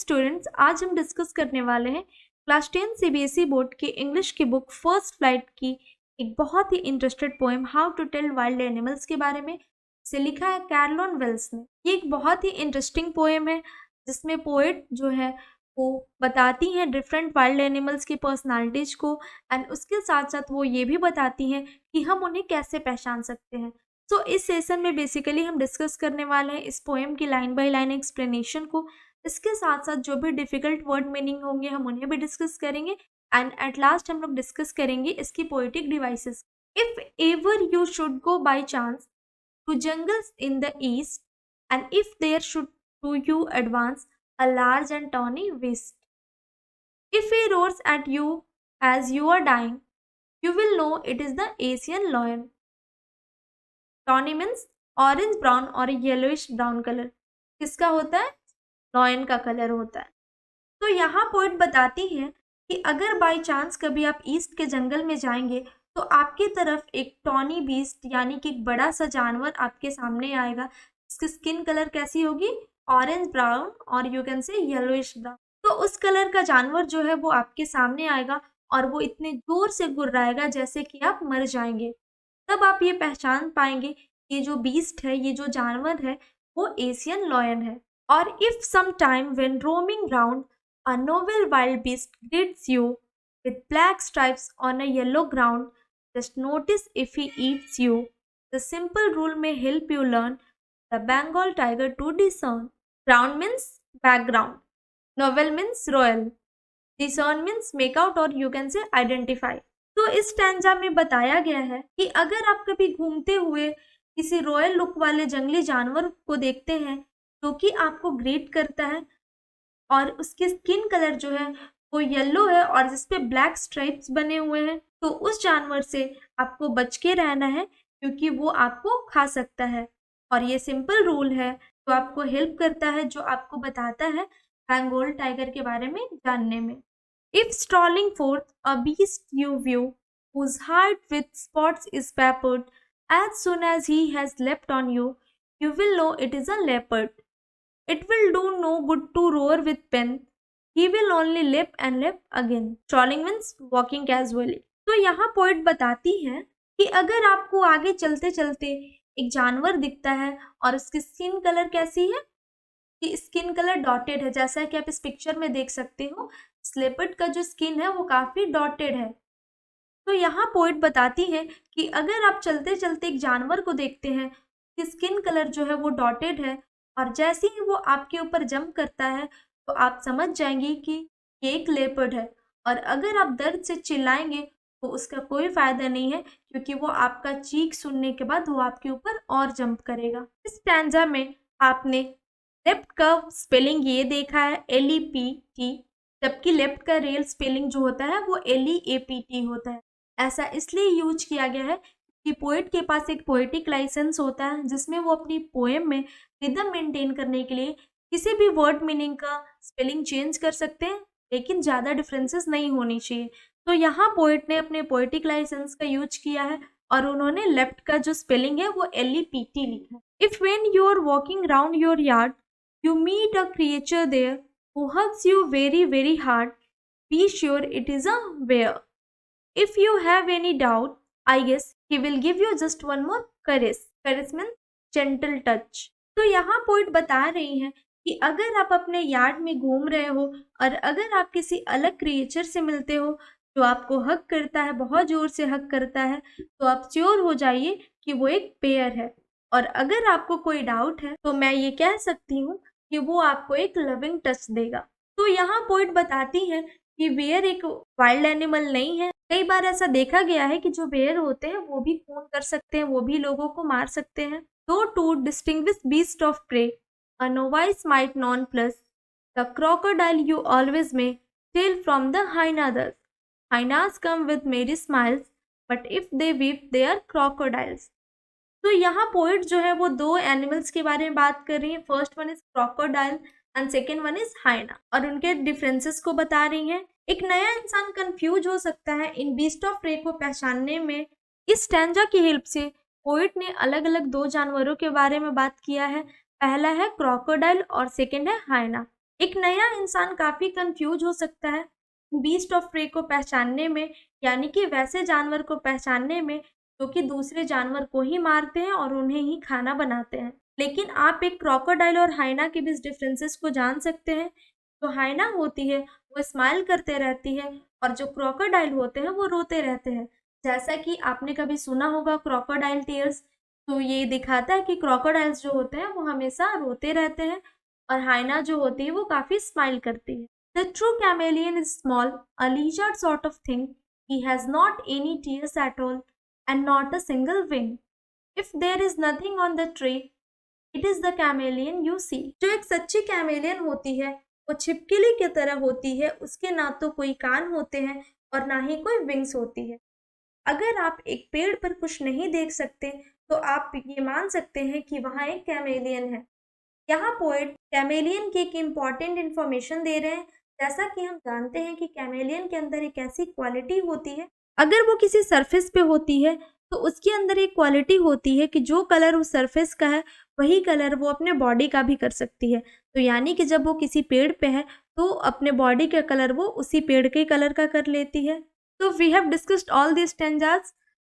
Students, आज हम discuss करने वाले हैं क्लास 10 सीबीएसई बोर्ड की इंग्लिश की बुक फर्स्ट फ्लाइट की एक बहुत ही interested poem how to tell wild animals के बारे में से लिखा है कैरोलन वेल्स ने। ये एक बहुत ही इंटरेस्टिंग पोएम है जिसमें पोएट जो है वो बताती हैं डिफरेंट वाइल्ड एनिमल्स की पर्सनालिटीज को एंड उसके साथ साथ वो ये भी बताती हैं कि हम उन्हें कैसे पहचान सकते हैं। तो इस सेशन में बेसिकली हम डिस्कस करने वाले हैं इस पोएम की लाइन बाय लाइन एक्सप्लेनेशन को। इसके साथ साथ जो भी डिफिकल्ट वर्ड मीनिंग होंगे हम उन्हें भी डिस्कस करेंगे एंड एट लास्ट हम लोग डिस्कस करेंगे इसकी poetic devices. If ever you should go by chance to jungles in the east and if there should to you advance a large and tawny beast, if he roars at you as you are dying, you will know it is the Asian lion. Tawny means orange brown और yellowish brown colour किसका होता है? Lion का colour होता है। तो यहाँ poet बताती है कि अगर बाई चांस कभी आप ईस्ट के जंगल में जाएंगे तो आपकी तरफ एक टॉनी बीस्ट यानी कि एक बड़ा सा जानवर आपके सामने आएगा। इसकी स्किन कलर कैसी होगी? ऑरेंज ब्राउन और you can say yellowish brown. तो उस कलर का जानवर जो है वो आपके सामने आएगा और वो इतने जोर से गुर्राएगा जैसे कि आप मर जाएंगे। तब आप ये पहचान पाएंगे ये जो बीस्ट है, ये जो जानवर है वो एशियन लॉयन है। और if some time when roaming round a novel wild beast greets you with black stripes on a yellow ground, just notice if he eats you. The simple rule may help you learn the Bengal tiger to discern. Ground means background, novel means royal, discern means make out और you can say identify। तो इस stanza में बताया गया है कि अगर आप कभी घूमते हुए किसी रॉयल लुक वाले जंगली जानवर को देखते हैं जो कि आपको ग्रीट करता है और उसकी स्किन कलर जो है वो येलो है और जिसपे ब्लैक स्ट्राइप्स बने हुए हैं, तो उस जानवर से आपको बच के रहना है क्योंकि वो आपको खा सकता है। और ये सिंपल रूल है तो आपको हेल्प करता है, जो आपको बताता है बंगाल टाइगर के बारे में जानने में। If strolling fourth a beast you view whose heart with spots is peppered, as soon as he has leapt on you, you will know it is a leopard. It will do no good to roar with pain, he will only leap and leap again. Strolling means walking casually. तो यहाँ poet बताती है कि अगर आपको आगे चलते चलते एक जानवर दिखता है और उसकी स्किन कलर कैसी है कि स्किन कलर डॉटेड है, जैसा कि आप इस पिक्चर में देख सकते हो लेपर्ड का जो स्किन है वो काफी डॉटेड है। तो यहाँ पोइट बताती है कि अगर आप चलते चलते एक जानवर को देखते हैं कि स्किन कलर जो है वो डॉटेड है और जैसे ही वो आपके ऊपर जंप करता है तो आप समझ जाएंगे कि ये एक लेपर्ड है। और अगर आप दर्द से चिल्लाएंगे तो उसका कोई फायदा नहीं है क्योंकि वो आपका चीख सुनने के बाद वो आपके ऊपर और जंप करेगा। इस स्टैंजा में आपने लेफ्ट का स्पेलिंग ये देखा है LEPT, जबकि लेफ्ट का रियल स्पेलिंग जो होता है वो LEAPT होता है। ऐसा इसलिए यूज किया गया है कि पोएट के पास एक पोएटिक लाइसेंस होता है जिसमें वो अपनी पोएम में रिदम मेंटेन करने के लिए किसी भी वर्ड मीनिंग का स्पेलिंग चेंज कर सकते हैं, लेकिन ज़्यादा डिफरेंसेस नहीं होनी चाहिए। तो यहाँ पोएट ने अपने पोएटिक लाइसेंस का यूज किया है और उन्होंने लेफ्ट का जो स्पेलिंग है वो LEPT लिखा है। If when you are walking round your yard you meet a creature there who hugs you very very hard, be sure it is a bear. If you have any doubt I guess he will give you just one more caress। caress means gentle touch. तो यहाँ poet बता रही हैं कि अगर आप अपने yard में घूम रहे हो और अगर आप किसी अलग क्रिएचर से मिलते हो जो आपको हक करता है, बहुत जोर से हक करता है, तो आप श्योर हो जाइए कि वो एक बेयर है। और अगर आपको कोई डाउट है तो मैं ये कह सकती हूँ कि वो आपको एक लविंग टच देगा। तो यहाँ पोइट बताती है कि बेयर एक वाइल्ड एनिमल नहीं है। कई बार ऐसा देखा गया है कि जो बेयर होते हैं वो भी खून कर सकते हैं, वो भी लोगों को मार सकते हैं। तो to distinguish beast of prey a novice might nonplus, the crocodile you always may tell from the hyenas. Hyenas come with merry smiles, but if they weep, they are crocodiles. तो यहाँ पोइट जो है वो दो animals के बारे में बात कर रही है। First one is crocodile and second one is hyena, और उनके डिफरेंसेस को बता रही हैं। एक नया इंसान कंफ्यूज हो सकता है इन बीस्ट ऑफ प्रे को पहचानने में। इस स्टैंजा की हेल्प से पोइट ने अलग अलग दो जानवरों के बारे में बात किया है। पहला है क्रोकोडाइल और सेकेंड है हाइना। एक नया इंसान काफी कंफ्यूज हो सकता है बीस्ट ऑफ प्रे को पहचानने में, यानी कि वैसे जानवर को पहचानने में जो कि दूसरे जानवर को ही मारते हैं और उन्हें ही खाना बनाते हैं। लेकिन आप एक क्रोकोडाइल और हाइना के बीच डिफरेंसेस को जान सकते हैं। जो हाइना होती है वो स्माइल करते रहती है और जो क्रोकोडाइल होते हैं वो रोते रहते हैं। जैसा कि आपने कभी सुना होगा क्रोकोडाइल टीयर्स, तो ये दिखाता है कि क्रोकोडाइल्स जो होते हैं वो हमेशा रोते रहते हैं और हाइना जो होती है वो काफी स्माइल करती है। The true chameleon is small, a lizard sort of thing. He has not any tears at all and not a single wing. If there is nothing on the tree, it is the chameleon you see. जो एक सच्ची chameleon होती है वो छिपकली की तरह होती है। उसके ना तो कोई कान होते हैं और ना ही कोई विंग्स होती है। अगर आप एक पेड़ पर कुछ नहीं देख सकते तो आप ये मान सकते हैं कि वहाँ एक कैमेलियन है। यहाँ पोएट कैमेलियन की एक इम्पॉर्टेंट इन्फॉर्मेशन दे रहे हैं। जैसा कि हम जानते हैं कि कैमेलियन के अंदर एक ऐसी क्वालिटी होती है, अगर वो किसी सरफेस पे होती है तो उसके अंदर एक क्वालिटी होती है कि जो कलर उस सरफेस का है वही कलर वो अपने बॉडी का भी कर सकती है। तो यानी कि जब वो किसी पेड़ पे है तो अपने बॉडी का कलर वो उसी पेड़ के कलर का कर लेती है। तो we have discussed all this stanzas.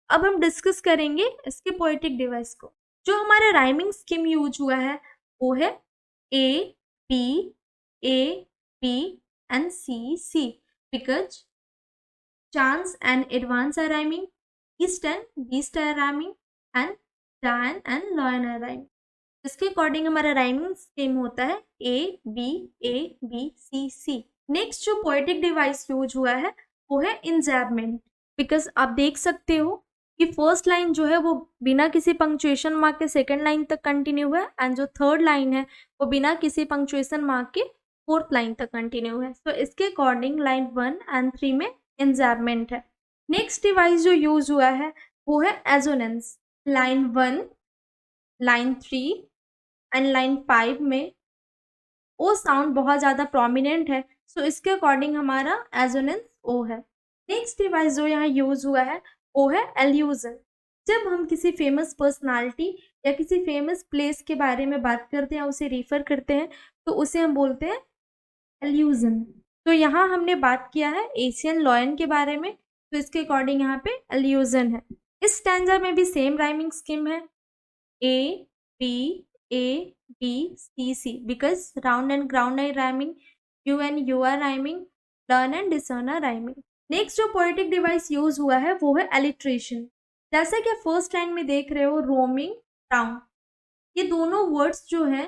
अब हम डिस्कस करेंगे इसके पोएटिक डिवाइस को। जो हमारा राइमिंग स्कीम यूज हुआ है वो है A, B, A, B and C, C because Chance and Advance are rhyming, East and Beast are rhyming and Diane and Lion are rhyming। इसके अकॉर्डिंग हमारा राइमिंग स्कीम होता है A, B, A, B, C, C। Next जो poetic device use हुआ है वो है इंजैबमेंट। Because आप देख सकते हो कि फर्स्ट लाइन जो है वो बिना किसी पंक्चुएशन मार्क के सेकंड लाइन तक कंटिन्यू है एंड जो थर्ड लाइन है वो बिना किसी पंक्चुएशन मार्क के फोर्थ लाइन तक कंटिन्यू है। तो इसके अकॉर्डिंग लाइन 1 एंड 3 में इंजैबमेंट है। नेक्स्ट डिवाइस जो यूज हुआ है वो है assonance. Line 1, line 3 and line 5 में ओ साउंड बहुत ज़्यादा प्रोमिनेंट है, सो इसके अकॉर्डिंग हमारा एजोनेंस ओ है। नेक्स्ट डिवाइस जो यहाँ यूज हुआ है वो है एल्यूजन। जब हम किसी फेमस पर्सनालिटी या किसी फेमस प्लेस के बारे में बात करते हैं, उसे रिफर करते हैं, तो उसे हम बोलते हैं एल्यूजन। तो यहाँ हमने बात किया है एशियन लॉयन के बारे में, तो इसके अकॉर्डिंग यहाँ पे एल्यूजन है। इस स्टैंजा में भी सेम राइमिंग स्कीम है A, B, A, B, C, C because round and ground are rhyming, you and you are rhyming, learn and discern are rhyming। Next जो पोएटिक डिवाइस यूज हुआ है वो है एलिट्रेशन। जैसा कि आप फर्स्ट लाइन में देख रहे हो रोमिंग, राउंड, ये दोनों वर्ड्स जो है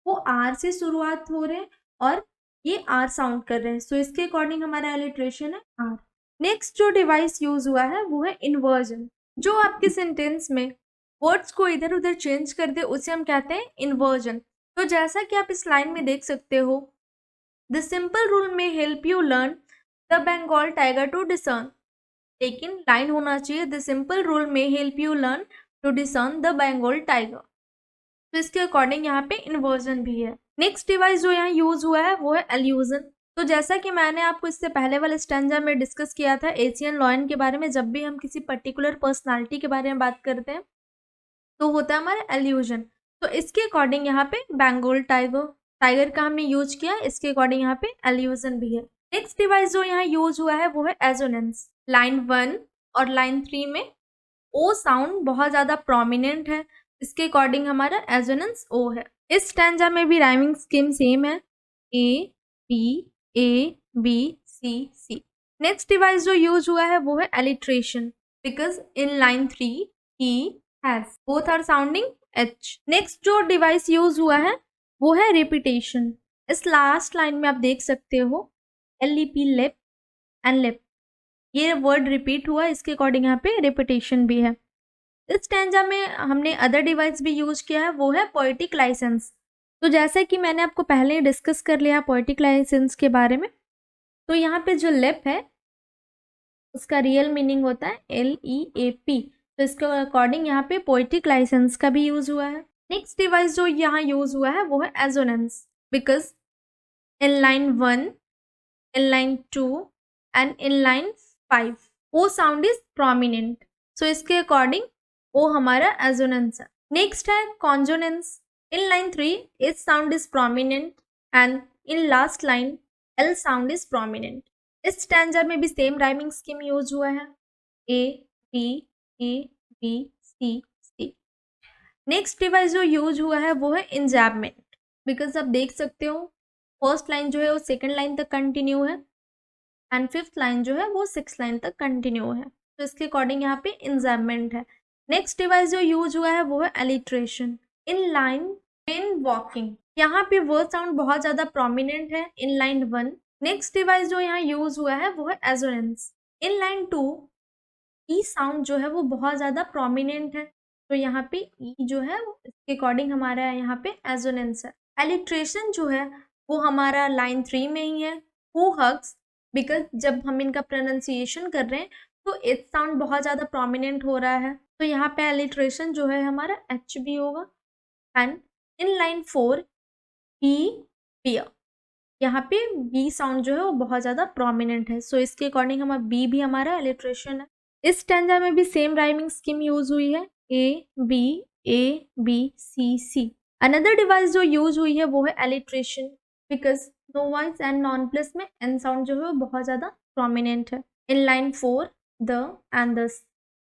वो आर से शुरुआत हो रहे हैं और ये आर साउंड कर रहे हैं, सो इसके अकॉर्डिंग हमारा एलिट्रेशन है आर। नेक्स्ट जो डिवाइस यूज हुआ है वो है इन्वर्जन। जो आपके सेंटेंस में वर्ड्स को इधर उधर चेंज कर दे उसे हम कहते हैं इन्वर्जन। तो जैसा कि आप इस लाइन में देख सकते हो, the simple rule may help you learn the Bengal tiger to discern, लेकिन लाइन होना चाहिए the simple rule may help you learn to discern the Bengal tiger. तो इसके अकॉर्डिंग यहाँ पे इन्वर्जन भी है। नेक्स्ट डिवाइस जो यहाँ यूज हुआ है वो है एल्यूजन। तो जैसा कि मैंने आपको इससे पहले वाले स्टैंजा में डिस्कस किया था एशियन लॉयन के बारे में, जब भी हम किसी पर्टिकुलर पर्सनालिटी के बारे में बात करते हैं तो होता है हमारा एल्यूजन। तो इसके अकॉर्डिंग यहाँ पे बंगाल टाइगर का हमने यूज किया, इसके अकॉर्डिंग यहाँ पे एल्यूजन भी है। नेक्स्ट डिवाइस जो यहाँ यूज हुआ है वो है एजोनेंस। लाइन 1 और लाइन 3 में ओ साउंड बहुत ज़्यादा प्रोमिनेंट है, इसके अकॉर्डिंग हमारा एजोनेंस ओ है। इस स्टैंजा में भी राइमिंग स्कीम सेम है A, B, C, C। Next device जो यूज हुआ है वो है alliteration, because in line 3 he has, both are sounding H। Next जो डिवाइस यूज हुआ है वो है रिपीटेशन। इस लास्ट लाइन में आप देख सकते हो LEP, लेप एंड लेप, ये वर्ड रिपीट हुआ, इसके अकॉर्डिंग यहाँ पे रिपीटेशन भी है। इस स्टैंजा में हमने अदर डिवाइस भी यूज किया है वो है पोएटिक लाइसेंस। तो जैसा कि मैंने आपको पहले ही डिस्कस कर लिया पोएटिक लाइसेंस के बारे में, तो यहाँ पे जो लेप है उसका रियल मीनिंग होता है LEAP, तो इसके अकॉर्डिंग यहाँ पे पोएटिक लाइसेंस का भी यूज हुआ है। नेक्स्ट डिवाइस जो यहाँ यूज हुआ है वो है assonance, because in line 1, in line 2 and in line 5 o sound is prominent, so इसके अकॉर्डिंग वो हमारा एजोनेंस है। नेक्स्ट है कॉन्जोनेंस। इन लाइन 3 इस sound is prominent and in last line L sound is prominent. इस स्टैंजा में भी सेम राइमिंग स्कीम यूज हुआ है, A B C C. Next device जो यूज हुआ है वो है इंजैबमेंट, बिकॉज आप देख सकते हो फर्स्ट लाइन जो है वो सेकंड लाइन तक कंटिन्यू है एंड फिफ्थ लाइन जो है वो सिक्स लाइन तक कंटिन्यू है, तो इसके अकॉर्डिंग यहाँ पे इंजैबमेंट है। नेक्स्ट डिवाइस जो यूज हुआ है वो है alliteration in line when walking. यहाँ पे वर्ड साउंड बहुत ज्यादा प्रोमिनेंट है इन लाइन 1। नेक्स्ट डिवाइस जो यहाँ यूज हुआ है वो है एजोनेंस इन लाइन 2। ई साउंड जो है वो बहुत ज्यादा प्रोमिनेंट है, तो यहाँ पे ई जो है इसके अकॉर्डिंग हमारा यहाँ पे एजोनेंस है। एलिट्रेशन जो है वो हमारा लाइन 3 में ही है, हु हग्स, बिकॉज जब हम इनका प्रोनाउंसिएशन कर रहे हैं तो एच साउंड बहुत ज़्यादा प्रोमिनेंट हो रहा है, तो यहाँ पे एलिट्रेशन जो है हमारा एच भी होगा। एंड इन लाइन 4 बी पियर, यहाँ पे बी साउंड जो है वो बहुत ज़्यादा प्रोमिनेंट है, सो इसके अकॉर्डिंग हमारा बी भी हमारा एलिट्रेशन है। इस स्टैंजा में भी सेम राइमिंग स्कीम यूज हुई है, A B C C. Another device जो यूज हुई है वो है alliteration, because no voice and non plus में एन साउंड जो है वो बहुत ज़्यादा प्रोमिनेंट है। इन लाइन 4 द एंड दस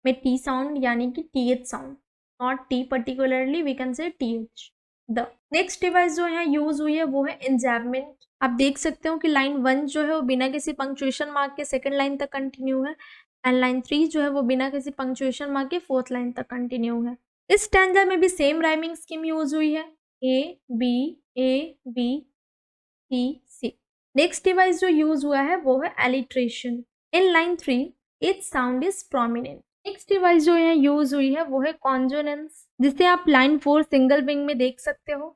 में टी साउंड यानी कि T H sound, not T particularly, we can say T H the. Next device जो यहाँ यूज हुई है वो है इंजैबमेंट। आप देख सकते हो कि लाइन 1 जो है वो बिना किसी पंक्चुएशन मार्क के सेकंड लाइन तक कंटिन्यू है एंड लाइन 3 जो है वो बिना किसी पंक्चुएशन मार्क के फोर्थ लाइन तक कंटिन्यू है। इस स्टैंजा में भी सेम राइमिंग स्कीम यूज हुई है, A B C C. Next device जो यूज हुआ है वो है alliteration in line 3 it sound is prominent. Next device जो यहाँ यूज हुई है वो है कॉन्जोनेंस, जिसे आप लाइन 4 सिंगल विंग में देख सकते हो।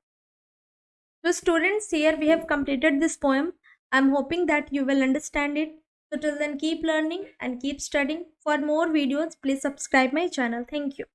So students, here we have completed this poem. I'm hoping that you will understand it. So till then, keep learning and keep studying. For more videos, please subscribe my channel. Thank you.